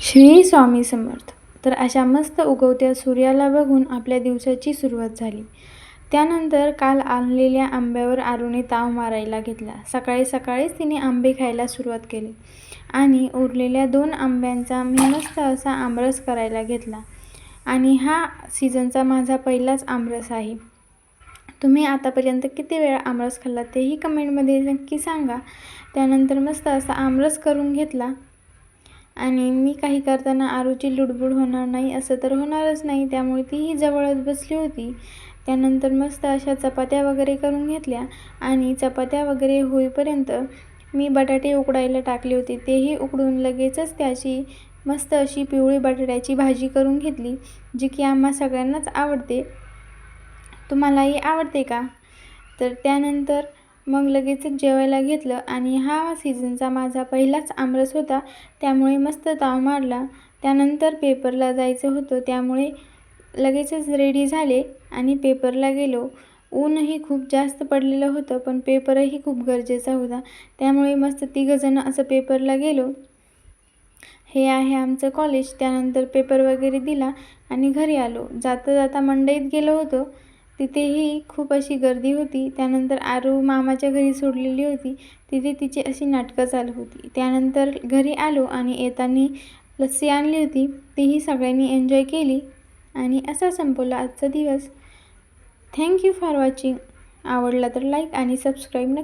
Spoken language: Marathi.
श्री स्वामी समर्थ. तर अशा मस्त उगवत्या सूर्याला बघून आपल्या दिवसाची सुरुवात झाली. त्यानंतर काल आणलेल्या आंब्यावर आरूने ताव मारायला घेतला. सकाळी सकाळीच तिने आंबे खायला सुरुवात केली आणि उरलेल्या 2 आंब्यांचा मी मस्त असा आमरस करायला घेतला. आणि हा सीझनचा माझा पहिलाच आमरस आहे. तुम्ही आतापर्यंत किती वेळा आमरस खाल्ला तेही कमेंटमध्ये नक्की सांगा. त्यानंतर मस्त असा आमरस करून घेतला. आणि मी काही करताना आरूची लुडबुड होणार नाही असं तर होणारच नाही, त्यामुळे तीही जवळच बसली होती. त्यानंतर मस्त अशा चपात्या वगैरे करून घेतल्या आणि चपात्या वगैरे होईपर्यंत मी बटाटे उकडायला टाकले होते. तेही उकडून लगेचच त्याची मस्त अशी पिवळी बटाट्याची भाजी करून घेतली, जी की आम्हा सगळ्यांनाच आवडते. तुम्हालाही आवडते का? तर त्यानंतर मग लगेचच जेवायला घेतलं आणि हा सीझनचा माझा पहिलाच आमरस होता, त्यामुळे मस्त ताव मारला. त्यानंतर पेपरला जायचं होतं, त्यामुळे लगेचच रेडी झाले आणि पेपरला गेलो. ऊनही खूप जास्त पडलेलं होतं, पण पेपरही खूप गरजेचा होता, त्यामुळे मस्त 3 जण असं पेपरला गेलो. हे आहे आमचं कॉलेज. त्यानंतर पेपर वगैरे दिला आणि घरी आलो. जाता जाता मंडईत गेलो होतो, तिथेही खूप अशी गर्दी होती. त्यानंतर आरू मामाच्या घरी सोडलेली होती, तिथे तिची अशी नाटकं चालू होती. त्यानंतर घरी आलो आणि येताना लस्सी आणली होती, तीही सगळ्यांनी एन्जॉय केली आणि असा संपवला आजचा दिवस. Thank you for watching. आवडला तर लाईक आणि सबस्क्राईब नक्की